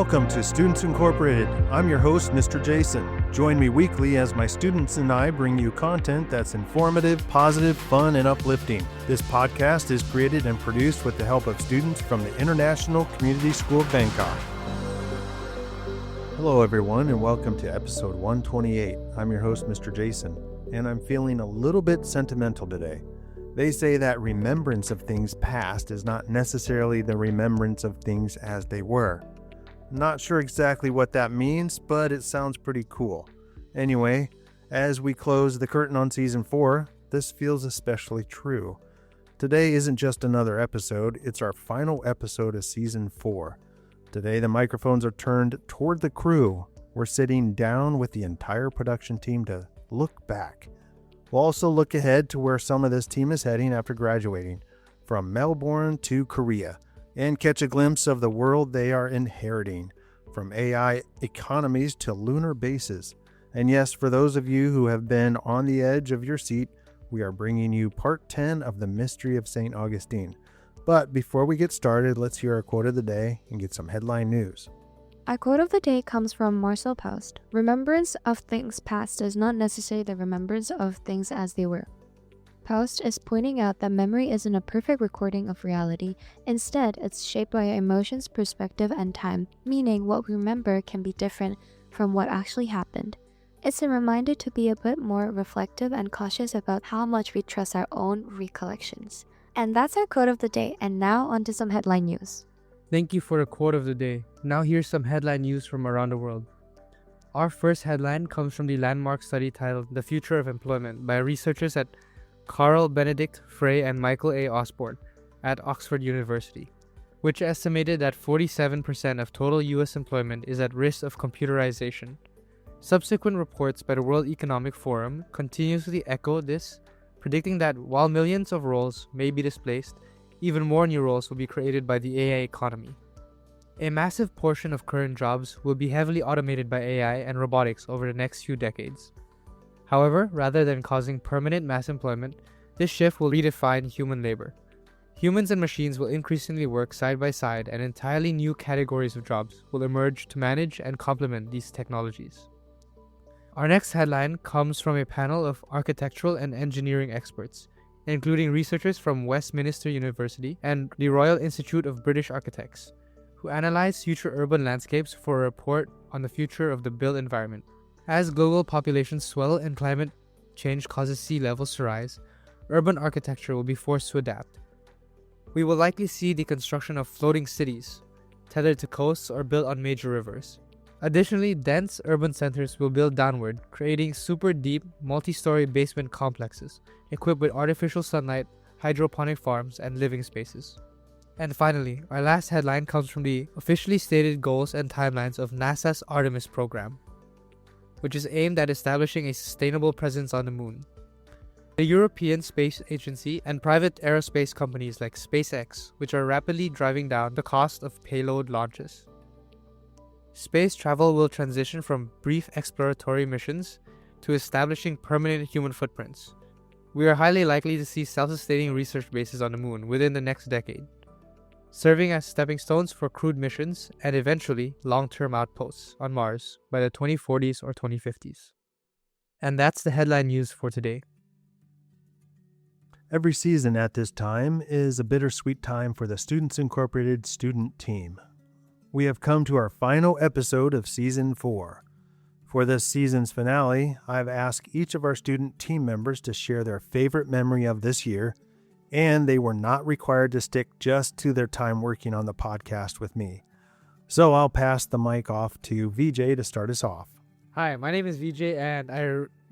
Welcome to Students Incorporated. I'm your host, Mr. Jason. Join me weekly as my students and I bring you content that's informative, positive, fun, and uplifting. This podcast is created and produced with the help of students from the International Community School of Bangkok. Hello, everyone, and welcome to episode 128. I'm your host, Mr. Jason, and I'm feeling a little bit sentimental today. They say that remembrance of things past is not necessarily the remembrance of things as they were. Not sure exactly what that means, but it sounds pretty cool. Anyway, as we close the curtain on Season 4, this feels especially true. Today isn't just another episode, it's our final episode of Season 4. Today the microphones are turned toward the crew. We're sitting down with the entire production team to look back. We'll also look ahead to where some of this team is heading after graduating, from Melbourne to Korea, and catch a glimpse of the world they are inheriting, from AI economies to lunar bases. And yes, for those of you who have been on the edge of your seat, we are bringing you part 10 of the Mystery of St. Augustine. But before we get started, let's hear our quote of the day and get some headline news. Our quote of the day comes from Marcel Proust. Remembrance of things past is not necessarily the remembrance of things as they were. Proust is pointing out that memory isn't a perfect recording of reality. Instead, it's shaped by our emotions, perspective, and time, meaning what we remember can be different from what actually happened. It's a reminder to be a bit more reflective and cautious about how much we trust our own recollections. And that's our quote of the day, and now onto some headline news. Thank you for the quote of the day. Now here's some headline news from around the world. Our first headline comes from the landmark study titled The Future of Employment by researchers at Carl Benedict Frey and Michael A. Osborne at Oxford University, which estimated that 47% of total U.S. employment is at risk of computerization. Subsequent reports by the World Economic Forum continuously echo this, predicting that while millions of roles may be displaced, even more new roles will be created by the AI economy. A massive portion of current jobs will be heavily automated by AI and robotics over the next few decades. However, rather than causing permanent mass employment, this shift will redefine human labor. Humans and machines will increasingly work side by side, and entirely new categories of jobs will emerge to manage and complement these technologies. Our next headline comes from a panel of architectural and engineering experts, including researchers from Westminster University and the Royal Institute of British Architects, who analyzed future urban landscapes for a report on the future of the built environment. As global populations swell and climate change causes sea levels to rise, urban architecture will be forced to adapt. We will likely see the construction of floating cities, tethered to coasts or built on major rivers. Additionally, dense urban centers will build downward, creating super deep, multi-story basement complexes equipped with artificial sunlight, hydroponic farms, and living spaces. And finally, our last headline comes from the officially stated goals and timelines of NASA's Artemis program, which is aimed at establishing a sustainable presence on the moon. The European Space Agency and private aerospace companies like SpaceX, which are rapidly driving down the cost of payload launches. Space travel will transition from brief exploratory missions to establishing permanent human footprints. We are highly likely to see self-sustaining research bases on the moon within the next decade, serving as stepping stones for crewed missions and eventually long-term outposts on Mars by the 2040s or 2050s. And that's the headline news for today. Every season at this time is a bittersweet time for the Students Incorporated student team. We have come to our final episode of Season 4. For this season's finale, I've asked each of our student team members to share their favorite memory of this year, and they were not required to stick just to their time working on the podcast with me. So I'll pass the mic off to VJ to start us off. Hi, my name is VJ, and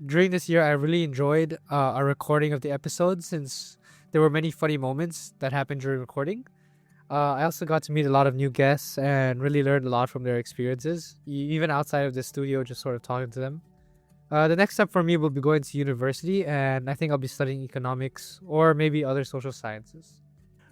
during this year I really enjoyed our recording of the episodes since there were many funny moments that happened during recording. I also got to meet a lot of new guests and really learned a lot from their experiences, even outside of the studio, just sort of talking to them. The next step for me will be going to university, and I think I'll be studying economics or maybe other social sciences.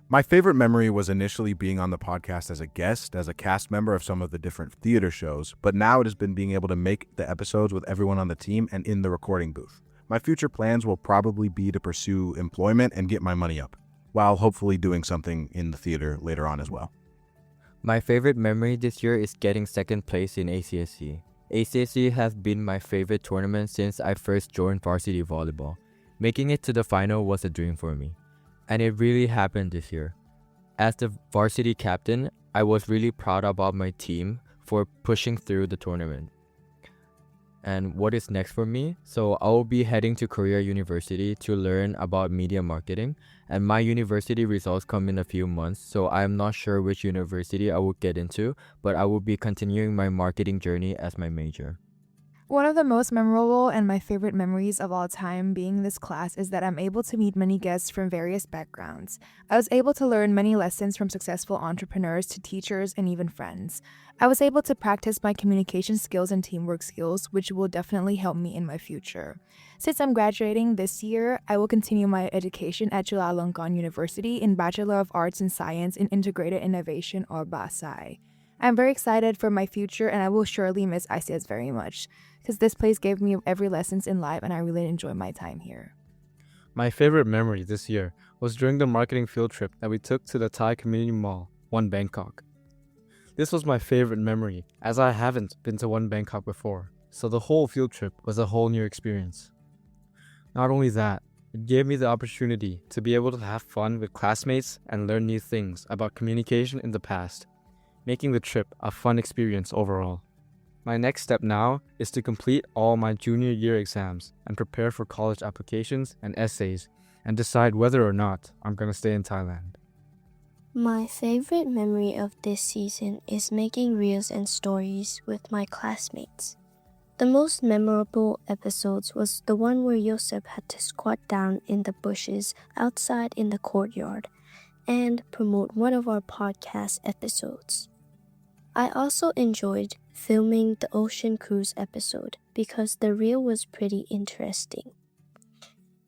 My favorite memory was initially being on the podcast as a guest, as a cast member of some of the different theater shows, but now it has been being able to make the episodes with everyone on the team and in the recording booth. My future plans will probably be to pursue employment and get my money up, while hopefully doing something in the theater later on as well. My favorite memory this year is getting second place in ACSC. ACSC has been my favorite tournament since I first joined Varsity Volleyball. Making it to the final was a dream for me, and it really happened this year. As the varsity captain, I was really proud about my team for pushing through the tournament. And what is next for me? So I will be heading to Korea University to learn about media marketing, and my university results come in a few months, so I am not sure which university I will get into, but I will be continuing my marketing journey as my major. One of the most memorable and my favorite memories of all time being in this class is that I'm able to meet many guests from various backgrounds. I was able to learn many lessons from successful entrepreneurs to teachers and even friends. I was able to practice my communication skills and teamwork skills, which will definitely help me in my future. Since I'm graduating this year, I will continue my education at Chulalongkorn University in Bachelor of Arts and Science in Integrated Innovation or BASI. I'm very excited for my future and I will surely miss ICS very much because this place gave me every lessons in life and I really enjoy my time here. My favorite memory this year was during the marketing field trip that we took to the Thai Community Mall, One Bangkok. This was my favorite memory as I haven't been to One Bangkok before, so the whole field trip was a whole new experience. Not only that, it gave me the opportunity to be able to have fun with classmates and learn new things about communication in the past, making the trip a fun experience overall. My next step now is to complete all my junior year exams and prepare for college applications and essays and decide whether or not I'm going to stay in Thailand. My favorite memory of this season is making reels and stories with my classmates. The most memorable episodes was the one where Joseph had to squat down in the bushes outside in the courtyard and promote one of our podcast episodes. I also enjoyed filming the ocean cruise episode because the reel was pretty interesting.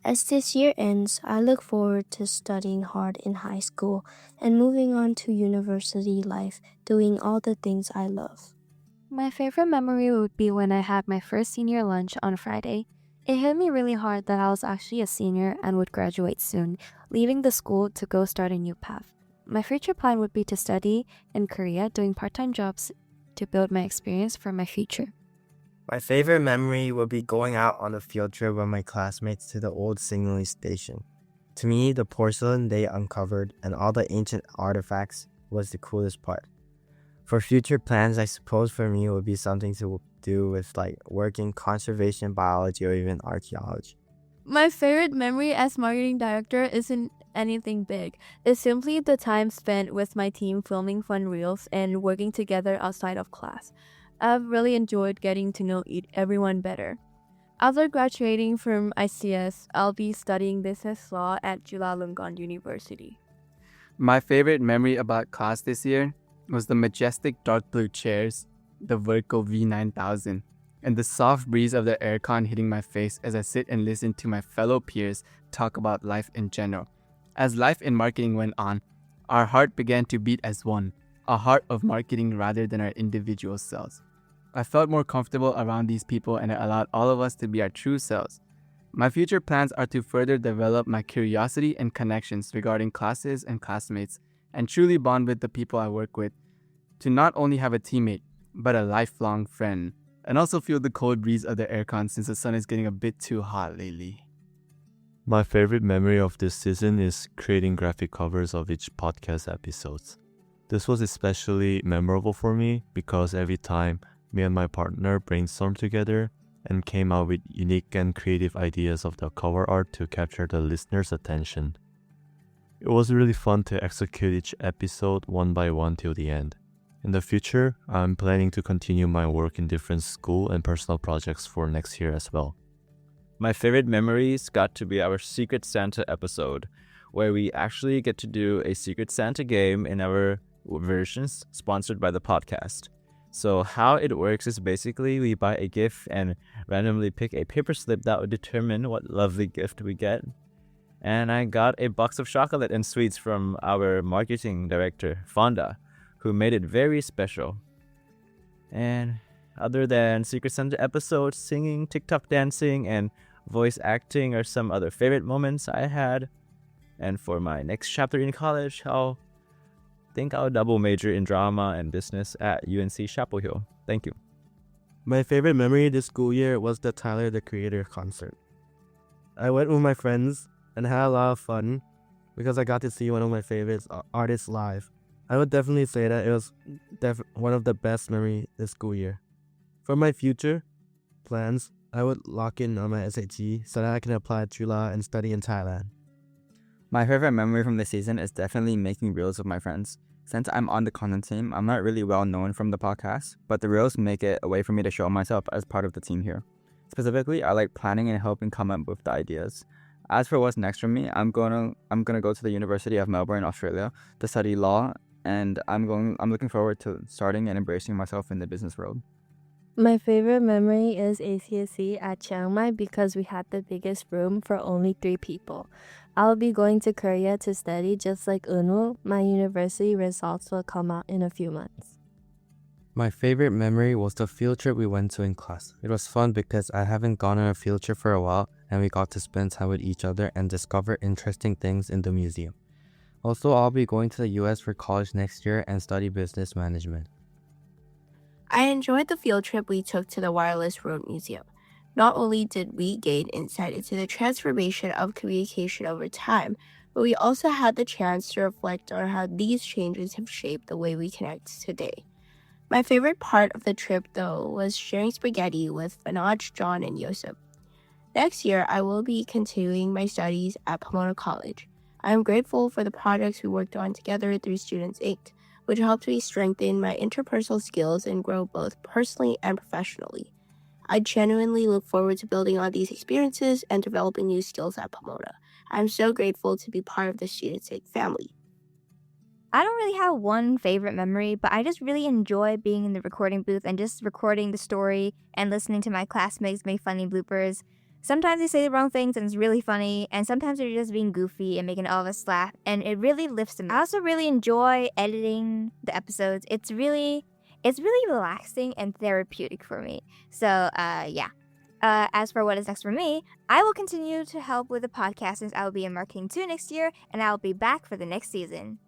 As this year ends, I look forward to studying hard in high school and moving on to university life, doing all the things I love. My favorite memory would be when I had my first senior lunch on Friday. It hit me really hard that I was actually a senior and would graduate soon, leaving the school to go start a new path. My future plan would be to study in Korea, doing part-time jobs to build my experience for my future. My favorite memory would be going out on a field trip with my classmates to the old signaling station. To me, the porcelain they uncovered and all the ancient artifacts was the coolest part. For future plans, I suppose for me it would be something to do with like working conservation biology or even archaeology. My favorite memory as marketing director isn't anything big. It's simply the time spent with my team filming fun reels and working together outside of class. I've really enjoyed getting to know everyone better. After graduating from ICS, I'll be studying business law at Chulalongkorn University. My favorite memory about class this year was the majestic dark blue chairs, the Verco V9000, and the soft breeze of the aircon hitting my face as I sit and listen to my fellow peers talk about life in general. As life in marketing went on, our heart began to beat as one, a heart of marketing rather than our individual selves. I felt more comfortable around these people and it allowed all of us to be our true selves. My future plans are to further develop my curiosity and connections regarding classes and classmates and truly bond with the people I work with, to not only have a teammate, but a lifelong friend, and also feel the cold breeze of the aircon since the sun is getting a bit too hot lately. My favorite memory of this season is creating graphic covers of each podcast episodes. This was especially memorable for me because every time me and my partner brainstormed together and came out with unique and creative ideas of the cover art to capture the listener's attention. It was really fun to execute each episode one by one till the end. In the future, I'm planning to continue my work in different school and personal projects for next year as well. My favorite memories got to be our Secret Santa episode, where we actually get to do a Secret Santa game in our versions sponsored by the podcast. So how it works is basically we buy a gift and randomly pick a paper slip that would determine what lovely gift we get. And I got a box of chocolate and sweets from our marketing director, Fonda, who made it very special. And other than Secret Santa episodes, singing, TikTok dancing, and voice acting are some other favorite moments I had. And for my next chapter in college, I'll think I'll double major in drama and business at UNC Chapel Hill. Thank you. My favorite memory this school year was the Tyler the Creator concert. I went with my friends and had a lot of fun because I got to see one of my favorite artists live. I would definitely say that it was one of the best memories this school year. For my future plans, I would lock in on my SAT so that I can apply to law and study in Thailand. My favorite memory from the season is definitely making reels with my friends. Since I'm on the content team, I'm not really well known from the podcast, but the reels make it a way for me to show myself as part of the team here. Specifically, I like planning and helping come up with the ideas. As for what's next for me, I'm gonna go to the University of Melbourne, Australia, to study law, and I'm looking forward to starting and embracing myself in the business world. My favorite memory is ACSC at Chiang Mai because we had the biggest room for only 3 people. I'll be going to Korea to study just like Unu. My university results will come out in a few months. My favorite memory was the field trip we went to in class. It was fun because I haven't gone on a field trip for a while and we got to spend time with each other and discover interesting things in the museum. Also, I'll be going to the US for college next year and study business management. I enjoyed the field trip we took to the Wireless Road Museum. Not only did we gain insight into the transformation of communication over time, but we also had the chance to reflect on how these changes have shaped the way we connect today. My favorite part of the trip, though, was sharing spaghetti with Manoj, John, and Yosef. Next year, I will be continuing my studies at Pomona College. I am grateful for the projects we worked on together through Students Inc., which helped me strengthen my interpersonal skills and grow both personally and professionally. I genuinely look forward to building on these experiences and developing new skills at Pomona. I'm so grateful to be part of the Students Inc. family. I don't really have one favorite memory, but I just really enjoy being in the recording booth and just recording the story and listening to my classmates make funny bloopers. Sometimes they say the wrong things and it's really funny, and sometimes they're just being goofy and making all of us laugh, and it really lifts them. I also really enjoy editing the episodes. It's really relaxing and therapeutic for me. So, yeah. As for what is next for me, I will continue to help with the podcast since I will be in marketing 2 next year, and I will be back for the next season.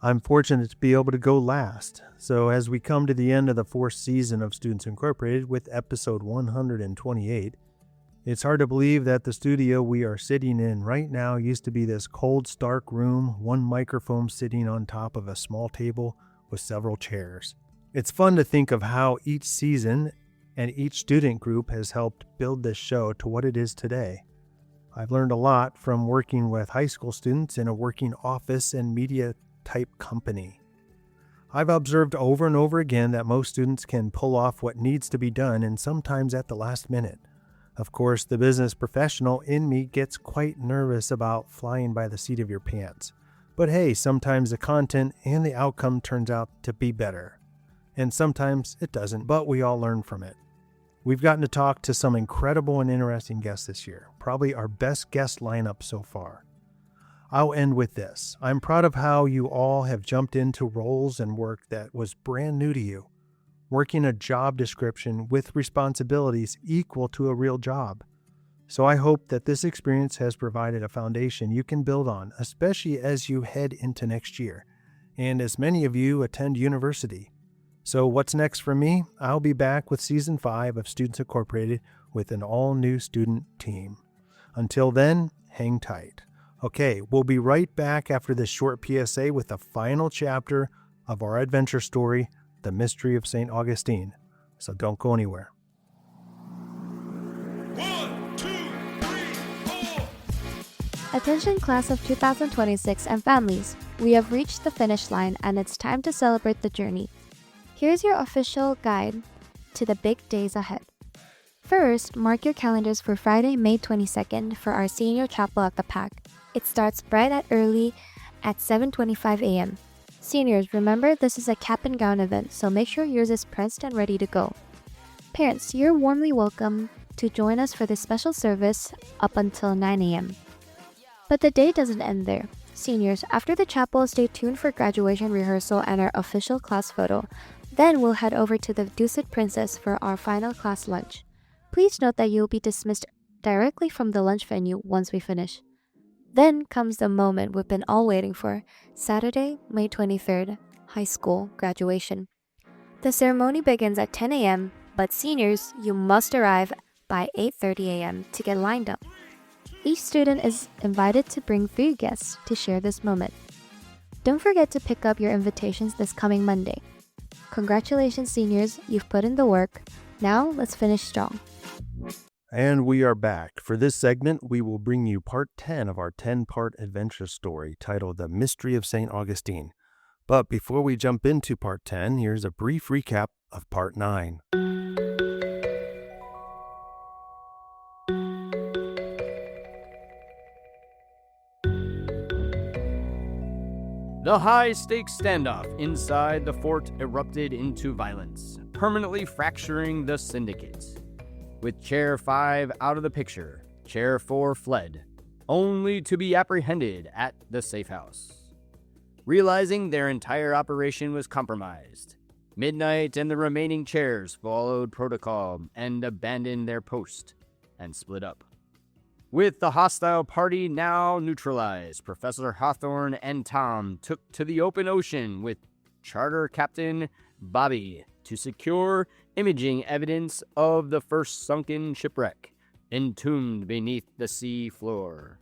I'm fortunate to be able to go last. So as we come to the end of the 4th season of Students Incorporated with episode 128, it's hard to believe that the studio we are sitting in right now used to be this cold, stark room, one microphone sitting on top of a small table with several chairs. It's fun to think of how each season and each student group has helped build this show to what it is today. I've learned a lot from working with high school students in a working office and media type company. I've observed over and over again that most students can pull off what needs to be done, and sometimes at the last minute. Of course, the business professional in me gets quite nervous about flying by the seat of your pants. But hey, sometimes the content and the outcome turns out to be better. And sometimes it doesn't, but we all learn from it. We've gotten to talk to some incredible and interesting guests this year, probably our best guest lineup so far. I'll end with this. I'm proud of how you all have jumped into roles and work that was brand new to you, working a job description with responsibilities equal to a real job. So I hope that this experience has provided a foundation you can build on, especially as you head into next year, and as many of you attend university. So what's next for me? I'll be back with Season 5 of Students Incorporated with an all-new student team. Until then, hang tight. Okay, we'll be right back after this short PSA with the final chapter of our adventure story, The Mystery of St. Augustine. So don't go anywhere. 1, 2, 3, 4. Attention class of 2026 and families, we have reached the finish line and it's time to celebrate the journey. Here's your official guide to the big days ahead. First, mark your calendars for Friday, May 22nd for our senior chapel at the Pack. It starts bright and early at 7:25 a.m. Seniors, remember this is a cap and gown event, so make sure yours is pressed and ready to go. Parents, you're warmly welcome to join us for this special service up until 9 a.m. But the day doesn't end there. Seniors, after the chapel, stay tuned for graduation rehearsal and our official class photo. Then we'll head over to the Dusit Princess for our final class lunch. Please note that you'll be dismissed directly from the lunch venue once we finish. Then comes the moment we've been all waiting for, Saturday, May 23rd, high school graduation. The ceremony begins at 10 a.m., but seniors, you must arrive by 8:30 a.m. to get lined up. Each student is invited to bring 3 guests to share this moment. Don't forget to pick up your invitations this coming Monday. Congratulations, seniors, you've put in the work. Now let's finish strong. And we are back. For this segment, we will bring you part 10 of our 10-part adventure story titled The Mystery of St. Augustine. But before we jump into part 10, here's a brief recap of part 9. The high-stakes standoff inside the fort erupted into violence, permanently fracturing the syndicate. With Chair 5 out of the picture, Chair 4 fled, only to be apprehended at the safe house. Realizing their entire operation was compromised, Midnight and the remaining chairs followed protocol and abandoned their post and split up. With the hostile party now neutralized, Professor Hawthorne and Tom took to the open ocean with Charter Captain Bobby to secure imaging evidence of the first sunken shipwreck, entombed beneath the sea floor.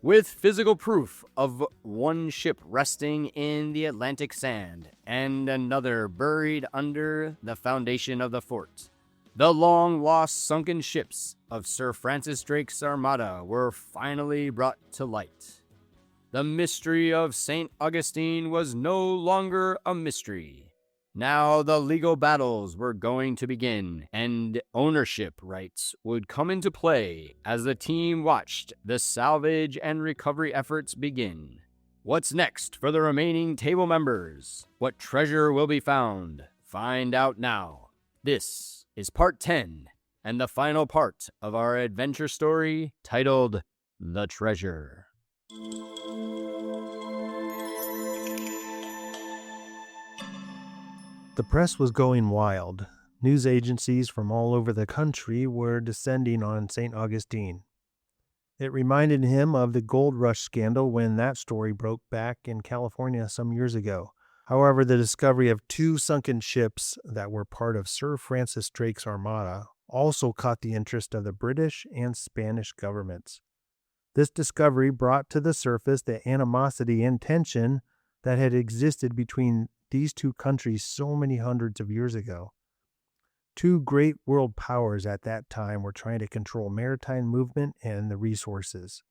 With physical proof of one ship resting in the Atlantic sand and another buried under the foundation of the fort, the long-lost sunken ships of Sir Francis Drake's armada were finally brought to light. The mystery of St. Augustine was no longer a mystery. Now the legal battles were going to begin, and ownership rights would come into play as the team watched the salvage and recovery efforts begin. What's next for the remaining table members? What treasure will be found? Find out now. This is part 10 and the final part of our adventure story titled The Treasure. The press was going wild. News agencies from all over the country were descending on St. Augustine. It reminded him of the gold rush scandal when that story broke back in California some years ago. However, the discovery of 2 sunken ships that were part of Sir Francis Drake's armada also caught the interest of the British and Spanish governments. This discovery brought to the surface the animosity and tension that had existed between these 2 countries so many hundreds of years ago. 2 great world powers at that time were trying to control maritime movement and the resources.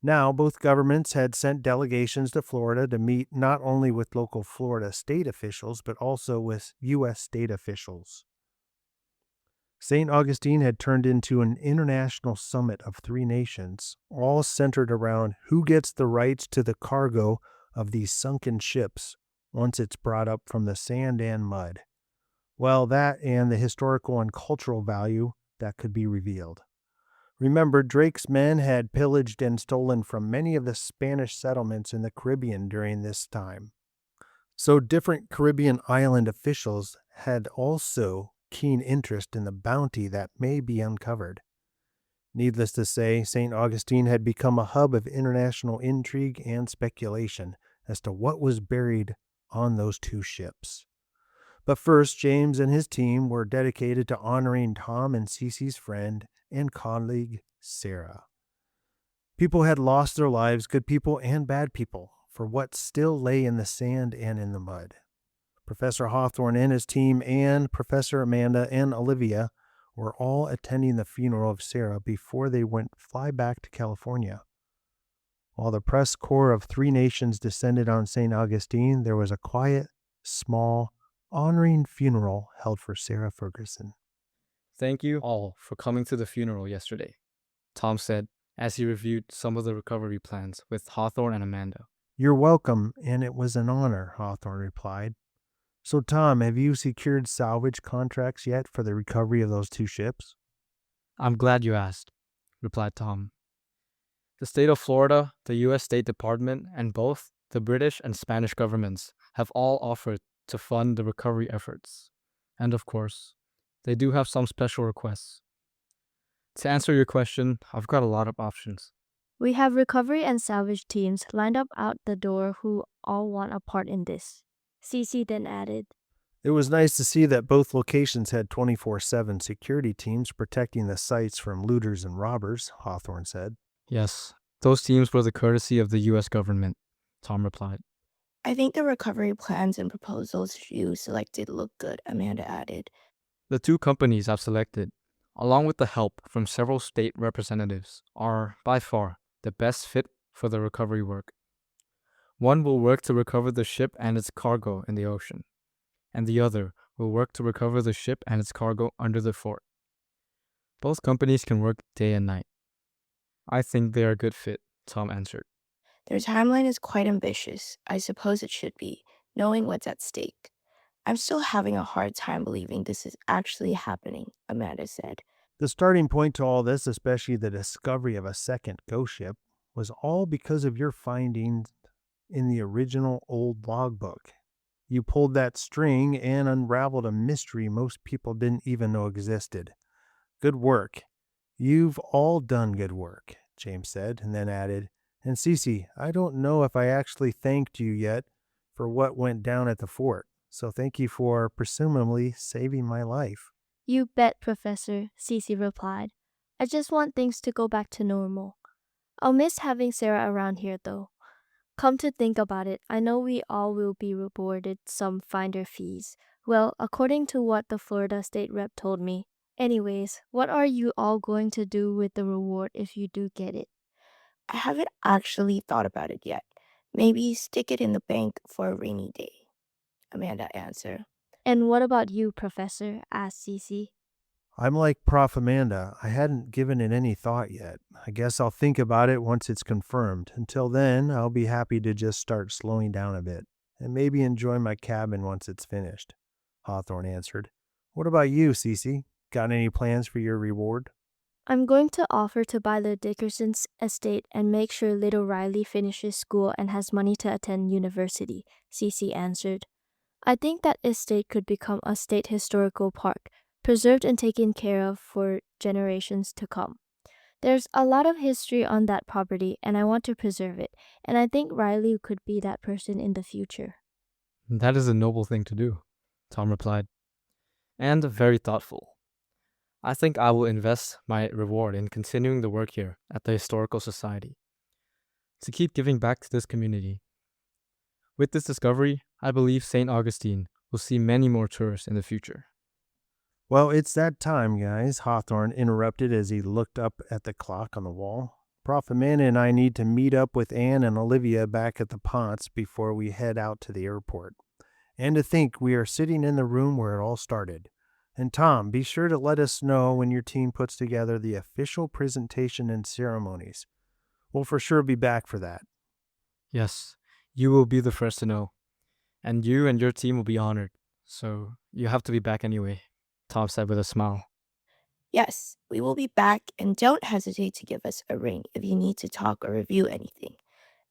Now, both governments had sent delegations to Florida to meet not only with local Florida state officials, but also with U.S. state officials. St. Augustine had turned into an international summit of 3 nations, all centered around who gets the rights to the cargo of these sunken ships once it's brought up from the sand and mud. Well, that and the historical and cultural value that could be revealed. Remember, Drake's men had pillaged and stolen from many of the Spanish settlements in the Caribbean during this time. So different Caribbean island officials had also keen interest in the bounty that may be uncovered. Needless to say, St. Augustine had become a hub of international intrigue and speculation as to what was buried on those 2 ships. But first, James and his team were dedicated to honoring Tom and Cece's friend and colleague, Sarah. People had lost their lives, good people and bad people, for what still lay in the sand and in the mud. Professor Hawthorne and his team and Professor Amanda and Olivia were all attending the funeral of Sarah before they went fly back to California. While the press corps of 3 nations descended on St. Augustine, there was a quiet, small, honoring funeral held for Sarah Ferguson. Thank you all for coming to the funeral yesterday, Tom said as he reviewed some of the recovery plans with Hawthorne and Amanda. You're welcome, and it was an honor, Hawthorne replied. So, Tom, have you secured salvage contracts yet for the recovery of those 2 ships? I'm glad you asked, replied Tom. The state of Florida, the U.S. State Department, and both the British and Spanish governments have all offered to fund the recovery efforts. And of course, they do have some special requests. To answer your question, I've got a lot of options. We have recovery and salvage teams lined up out the door who all want a part in this. Cece then added. It was nice to see that both locations had 24/7 security teams protecting the sites from looters and robbers, Hawthorne said. Yes, those teams were the courtesy of the U.S. government, Tom replied. I think the recovery plans and proposals you selected look good, Amanda added. The two companies I've selected, along with the help from several state representatives, are by far the best fit for the recovery work. One will work to recover the ship and its cargo in the ocean, and the other will work to recover the ship and its cargo under the fort. Both companies can work day and night. I think they are a good fit, Tom answered. Their timeline is quite ambitious. I suppose it should be, knowing what's at stake. I'm still having a hard time believing this is actually happening, Amanda said. The starting point to all this, especially the discovery of a second ghost ship, was all because of your findings in the original old logbook. You pulled that string and unraveled a mystery most people didn't even know existed. Good work. You've all done good work, James said, and then added, and Cece, I don't know if I actually thanked you yet for what went down at the fort, so thank you for presumably saving my life. You bet, Professor, Cece replied. I just want things to go back to normal. I'll miss having Sarah around here, though. Come to think about it, I know we all will be rewarded some finder fees. Well, according to what the Florida State Rep told me. Anyways, what are you all going to do with the reward if you do get it? I haven't actually thought about it yet. Maybe stick it in the bank for a rainy day, Amanda answered. And what about you, Professor? Asked Cece. I'm like Prof. Amanda. I hadn't given it any thought yet. I guess I'll think about it once it's confirmed. Until then, I'll be happy to just start slowing down a bit and maybe enjoy my cabin once it's finished, Hawthorne answered. What about you, Cece? Got any plans for your reward? I'm going to offer to buy the Dickerson's estate and make sure little Riley finishes school and has money to attend university, Cece answered. I think that estate could become a state historical park, preserved and taken care of for generations to come. There's a lot of history on that property, and I want to preserve it, and I think Riley could be that person in the future. That is a noble thing to do, Tom replied, and very thoughtful. I think I will invest my reward in continuing the work here at the Historical Society to keep giving back to this community. With this discovery, I believe St. Augustine will see many more tourists in the future. Well, it's that time, guys, Hawthorne interrupted as he looked up at the clock on the wall. Prof. Amanda and I need to meet up with Anne and Olivia back at the Ponce before we head out to the airport. And to think we are sitting in the room where it all started. And Tom, be sure to let us know when your team puts together the official presentation and ceremonies. We'll for sure be back for that. Yes, you will be the first to know. And you and your team will be honored. So you have to be back anyway, Tom said with a smile. Yes, we will be back, and don't hesitate to give us a ring if you need to talk or review anything.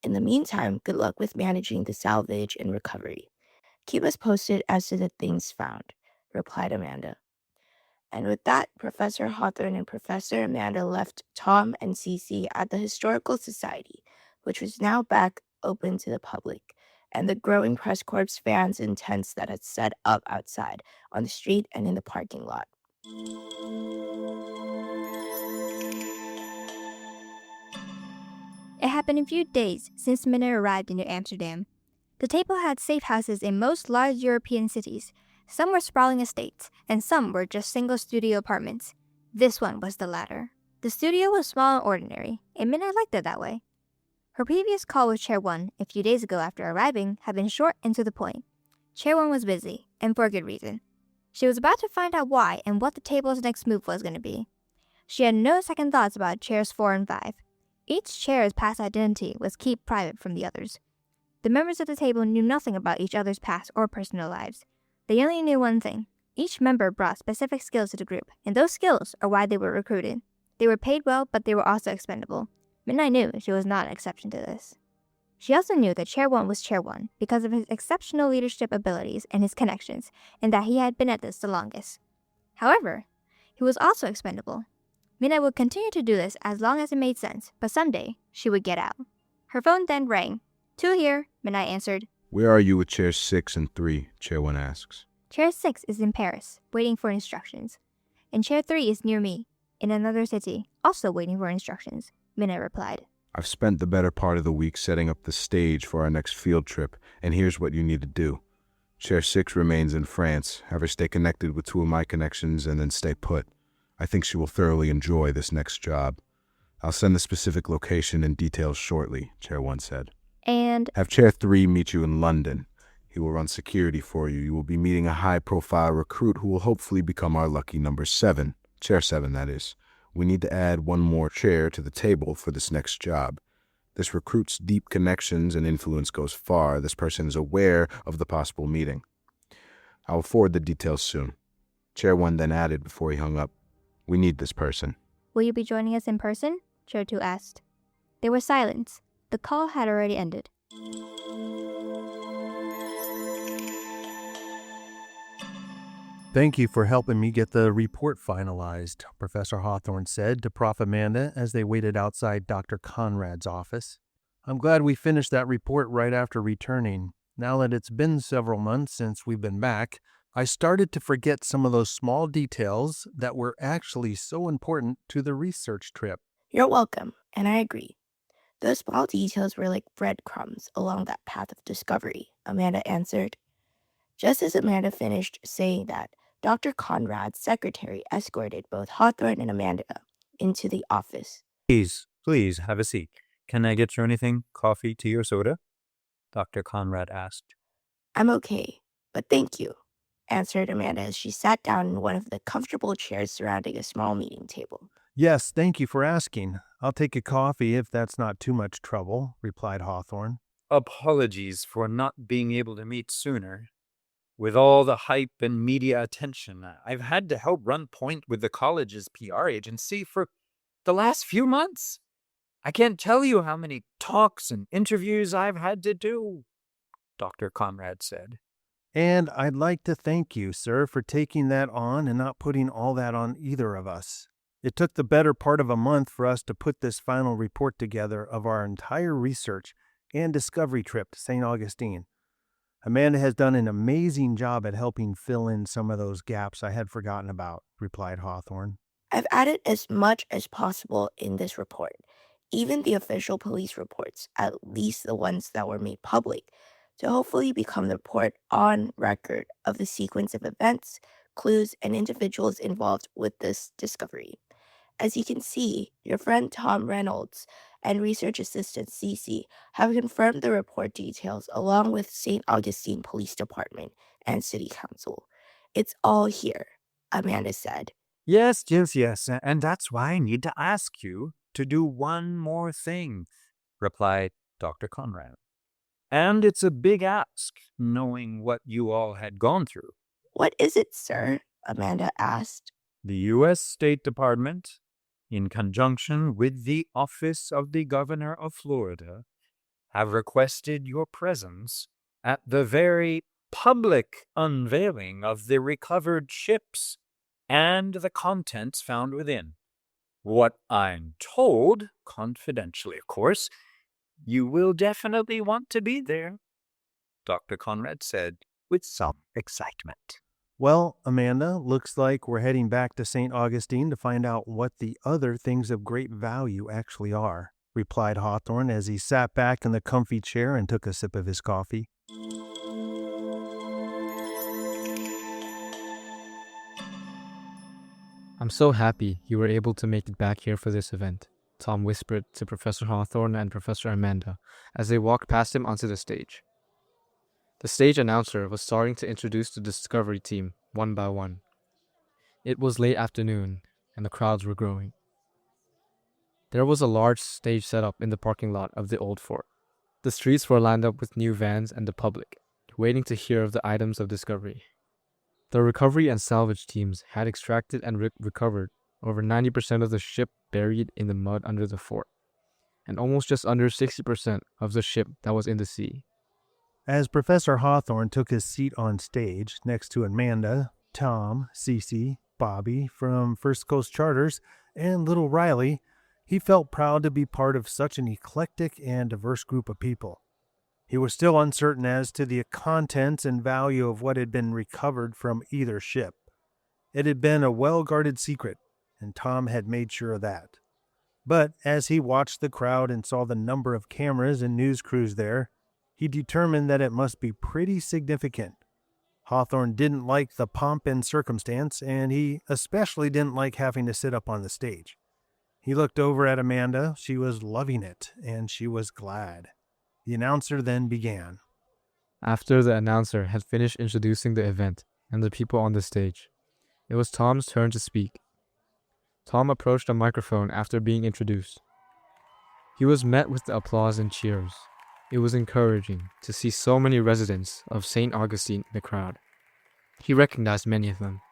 In the meantime, good luck with managing the salvage and recovery. Keep us posted as to the things found, replied Amanda. And with that, Professor Hawthorne and Professor Amanda left Tom and Cece at the Historical Society, which was now back open to the public, and the growing press corps fans and tents that had set up outside, on the street, and in the parking lot. It had been a few days since Minna arrived in New Amsterdam. The table had safe houses in most large European cities. Some were sprawling estates, and some were just single studio apartments. This one was the latter. The studio was small and ordinary, and Minna liked it that way. Her previous call with Chair 1 a few days ago after arriving had been short and to the point. Chair 1 was busy, and for good reason. She was about to find out why and what the table's next move was going to be. She had no second thoughts about Chairs 4 and 5. Each chair's past identity was kept private from the others. The members of the table knew nothing about each other's past or personal lives. They only knew one thing. Each member brought specific skills to the group, and those skills are why they were recruited. They were paid well, but they were also expendable. Midnight knew she was not an exception to this. She also knew that Chair 1 was Chair 1 because of his exceptional leadership abilities and his connections, and that he had been at this the longest. However, he was also expendable. Mina would continue to do this as long as it made sense, but someday she would get out. Her phone then rang. 2 here, Midnight answered. Where are you with chairs 6 and 3? Chair 1 asks. Chair 6 is in Paris, waiting for instructions. And Chair 3 is near me, in another city, also waiting for instructions, Midnight replied. I've spent the better part of the week setting up the stage for our next field trip, and here's what you need to do. Chair 6 remains in France. Have her stay connected with 2 of my connections and then stay put. I think she will thoroughly enjoy this next job. I'll send the specific location and details shortly, Chair 1 said. And have Chair 3 meet you in London. He will run security for you. You will be meeting a high-profile recruit who will hopefully become our lucky number 7. Chair 7, that is. We need to add 1 more chair to the table for this next job. This recruit's deep connections and influence goes far. This person is aware of the possible meeting. I will forward the details soon. Chair 1 then added before he hung up, we need this person. Will you be joining us in person? Chair 2 asked. There was silence. The call had already ended. Thank you for helping me get the report finalized, Professor Hawthorne said to Prof. Amanda as they waited outside Dr. Conrad's office. I'm glad we finished that report right after returning. Now that it's been several months since we've been back, I started to forget some of those small details that were actually so important to the research trip. You're welcome, and I agree. Those small details were like breadcrumbs along that path of discovery, Amanda answered. Just as Amanda finished saying that, Dr. Conrad's secretary escorted both Hawthorne and Amanda into the office. Please, have a seat. Can I get you anything? Coffee, tea, or soda? Dr. Conrad asked. I'm okay, but thank you, answered Amanda as she sat down in one of the comfortable chairs surrounding a small meeting table. Yes, thank you for asking. I'll take a coffee if that's not too much trouble, replied Hawthorne. Apologies for not being able to meet sooner. With all the hype and media attention, I've had to help run point with the college's PR agency for the last few months. I can't tell you how many talks and interviews I've had to do, Dr. Conrad said. And I'd like to thank you, sir, for taking that on and not putting all that on either of us. It took the better part of a month for us to put this final report together of our entire research and discovery trip to St. Augustine. Amanda has done an amazing job at helping fill in some of those gaps I had forgotten about, replied Hawthorne. I've added as much as possible in this report, even the official police reports, at least the ones that were made public, to hopefully become the report on record of the sequence of events, clues, and individuals involved with this discovery. As you can see, your friend Tom Reynolds and research assistant Cece have confirmed the report details along with St. Augustine Police Department and City Council. It's all here, Amanda said. Yes, and that's why I need to ask you to do one more thing, replied Dr. Conrad. And it's a big ask, knowing what you all had gone through. What is it, sir? Amanda asked. The U.S. State Department, in conjunction with the Office of the Governor of Florida, have requested your presence at the very public unveiling of the recovered ships and the contents found within. What I'm told, confidentially of course, you will definitely want to be there, Dr. Conrad said with some excitement. Well, Amanda, looks like we're heading back to St. Augustine to find out what the other things of great value actually are, replied Hawthorne as he sat back in the comfy chair and took a sip of his coffee. I'm so happy you were able to make it back here for this event, Tom whispered to Professor Hawthorne and Professor Amanda as they walked past him onto the stage. The stage announcer was starting to introduce the discovery team one by one. It was late afternoon, and the crowds were growing. There was a large stage set up in the parking lot of the old fort. The streets were lined up with new vans and the public, waiting to hear of the items of discovery. The recovery and salvage teams had extracted and recovered over 90% of the ship buried in the mud under the fort, and almost just under 60% of the ship that was in the sea. As Professor Hawthorne took his seat on stage next to Amanda, Tom, Cece, Bobby from First Coast Charters, And little Riley, he felt proud to be part of such an eclectic and diverse group of people. He was still uncertain as to the contents and value of what had been recovered from either ship. It had been a well-guarded secret, and Tom had made sure of that. But as he watched the crowd and saw the number of cameras and news crews there, he determined that it must be pretty significant. Hawthorne didn't like the pomp and circumstance, and he especially didn't like having to sit up on the stage. He looked over at Amanda. She was loving it, and she was glad. The announcer then began. After the announcer had finished introducing the event and the people on the stage, it was Tom's turn to speak. Tom approached the microphone after being introduced. He was met with the applause and cheers. It was encouraging to see so many residents of St. Augustine in the crowd. He recognized many of them.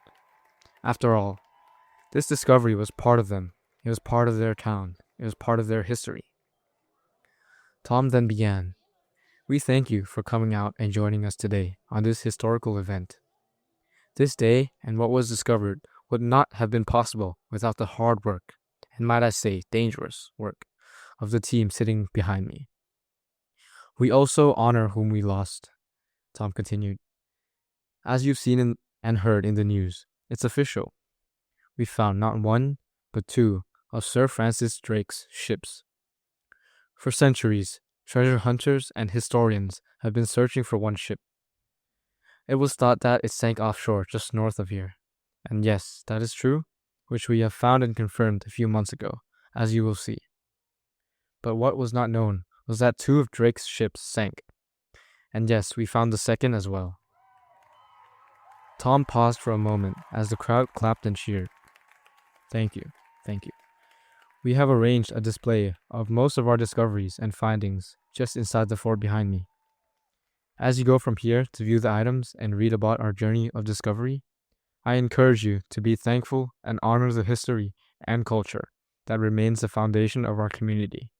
After all, this discovery was part of them. It was part of their town. It was part of their history. Tom then began. We thank you for coming out and joining us today on this historical event. This day and what was discovered would not have been possible without the hard work, and might I say dangerous work, of the team sitting behind me. We also honor whom we lost, Tom continued. As you've seen and heard in the news, it's official. We found not one, but two of Sir Francis Drake's ships. For centuries, treasure hunters and historians have been searching for one ship. It was thought that it sank offshore just north of here. And yes, that is true, which we have found and confirmed a few months ago, as you will see. But what was not known was that two of Drake's ships sank. And yes, we found the second as well. Tom paused for a moment as the crowd clapped and cheered. Thank you, thank you. We have arranged a display of most of our discoveries and findings just inside the fort behind me. As you go from here to view the items and read about our journey of discovery, I encourage you to be thankful and honor the history and culture that remains the foundation of our community.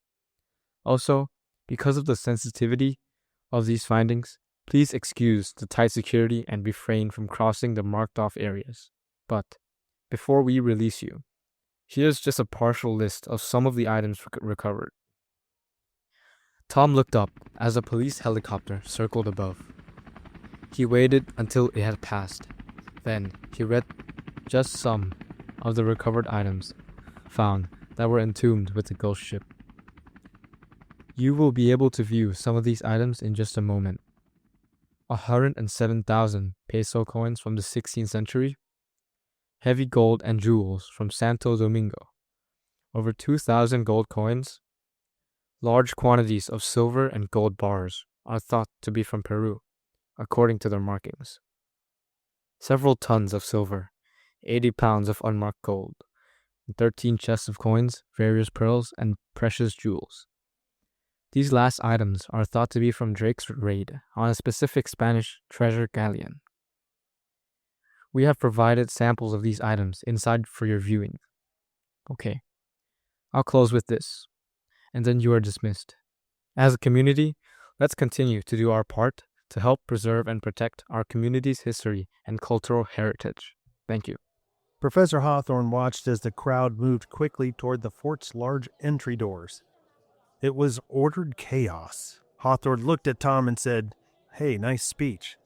Also, because of the sensitivity of these findings, please excuse the tight security and refrain from crossing the marked off areas. But before we release you, here's just a partial list of some of the items recovered. Tom looked up as a police helicopter circled above. He waited until it had passed. Then he read just some of the recovered items found that were entombed with the ghost ship. You will be able to view some of these items in just a moment. 107,000 peso coins from the 16th century, heavy gold and jewels from Santo Domingo, over 2,000 gold coins, large quantities of silver and gold bars are thought to be from Peru, according to their markings. Several tons of silver, 80 pounds of unmarked gold, 13 chests of coins, various pearls, and precious jewels. These last items are thought to be from Drake's raid on a specific Spanish treasure galleon. We have provided samples of these items inside for your viewing. Okay, I'll close with this, and then you are dismissed. As a community, let's continue to do our part to help preserve and protect our community's history and cultural heritage. Thank you. Professor Hawthorne watched as the crowd moved quickly toward the fort's large entry doors. It was ordered chaos. Hawthorne looked at Tom and said, "Hey, nice speech.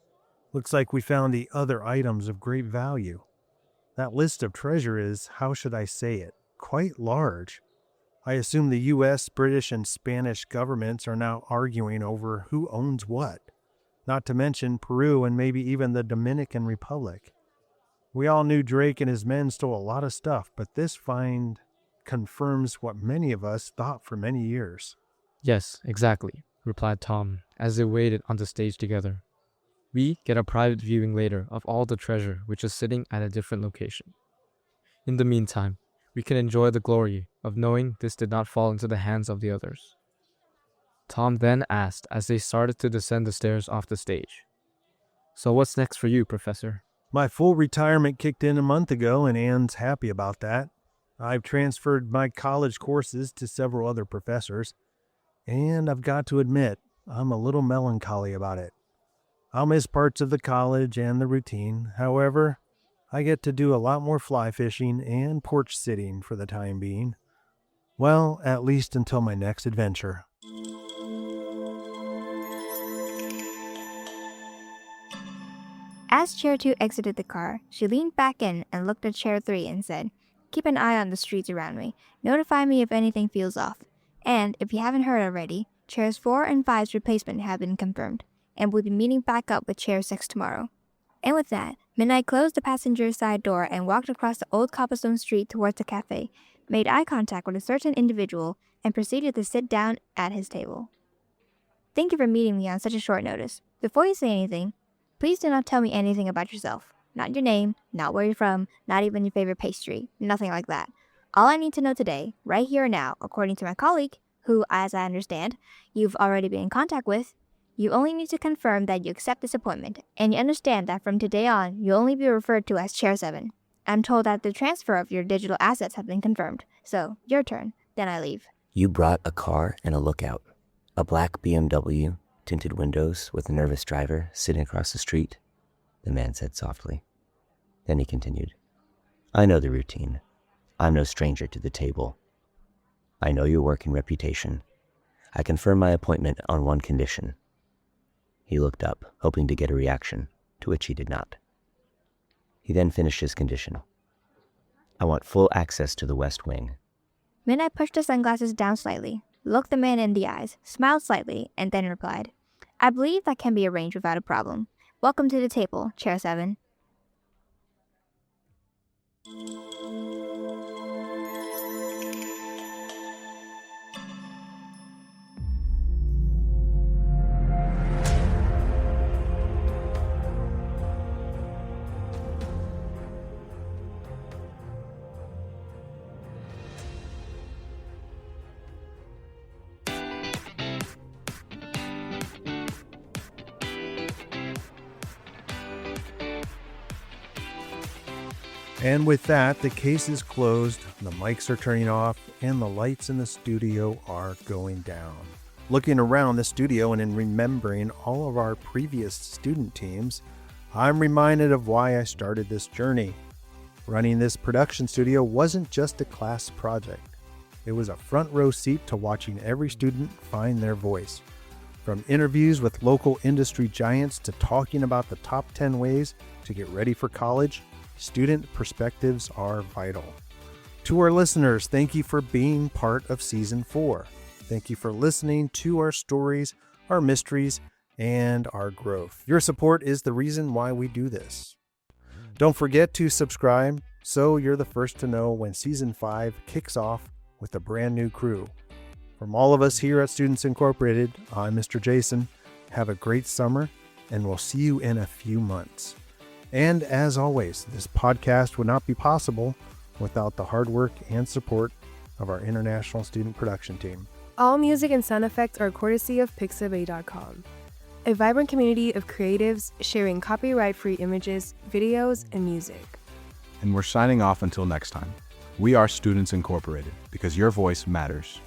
Looks like we found the other items of great value. That list of treasure is, how should I say it, quite large. I assume the U.S., British, and Spanish governments are now arguing over who owns what, not to mention Peru and maybe even the Dominican Republic. We all knew Drake and his men stole a lot of stuff, but this find confirms what many of us thought for many years." Yes, exactly, replied Tom as they waited on the stage together. We get a private viewing later of all the treasure which is sitting at a different location. In the meantime, we can enjoy the glory of knowing this did not fall into the hands of the others. Tom then asked as they started to descend the stairs off the stage. So what's next for you, Professor? My full retirement kicked in a month ago, and Anne's happy about that. I've transferred my college courses to several other professors, and I've got to admit, I'm a little melancholy about it. I'll miss parts of the college and the routine. However, I get to do a lot more fly fishing and porch sitting for the time being. Well, at least until my next adventure. As Chair 2 exited the car, she leaned back in and looked at Chair 3 and said, "Keep an eye on the streets around me. Notify me if anything feels off. And, if you haven't heard already, Chairs 4 and 5's replacement have been confirmed, and we'll be meeting back up with Chair 6 tomorrow." And with that, Midnight closed the passenger side door and walked across the old cobblestone street towards the cafe, made eye contact with a certain individual, and proceeded to sit down at his table. "Thank you for meeting me on such a short notice. Before you say anything, please do not tell me anything about yourself. Not your name, not where you're from, not even your favorite pastry, nothing like that. All I need to know today, right here and now, according to my colleague, who, as I understand, you've already been in contact with, you only need to confirm that you accept this appointment, and you understand that from today on, you'll only be referred to as Chair 7. I'm told that the transfer of your digital assets have been confirmed, so your turn, then I leave." You brought a car and a lookout. A black BMW, tinted windows with a nervous driver sitting across the street, the man said softly. Then he continued, "I know the routine. I'm no stranger to the table. I know your work and reputation. I confirm my appointment on one condition." He looked up, hoping to get a reaction, to which he did not. He then finished his condition. "I want full access to the West Wing." Midnight pushed the sunglasses down slightly, looked the man in the eyes, smiled slightly, and then replied, "I believe that can be arranged without a problem. Welcome to the table, Chair 7. And with that, the case is closed, the mics are turning off, and the lights in the studio are going down. Looking around the studio and in remembering all of our previous student teams, I'm reminded of why I started this journey. Running this production studio wasn't just a class project. It was a front row seat to watching every student find their voice. From interviews with local industry giants to talking about the top 10 ways to get ready for college, student perspectives are vital. To our listeners, thank you for being part of Season 4. Thank you for listening to our stories, our mysteries, and our growth. Your support is the reason why we do this. Don't forget to subscribe so you're the first to know when Season 5 kicks off with a brand new crew. From all of us here at Students Incorporated, I'm Mr. Jason. Have a great summer, and we'll see you in a few months. And as always, this podcast would not be possible without the hard work and support of our international student production team. All music and sound effects are courtesy of Pixabay.com, a vibrant community of creatives sharing copyright-free images, videos, and music. And we're signing off until next time. We are Students Incorporated, because your voice matters.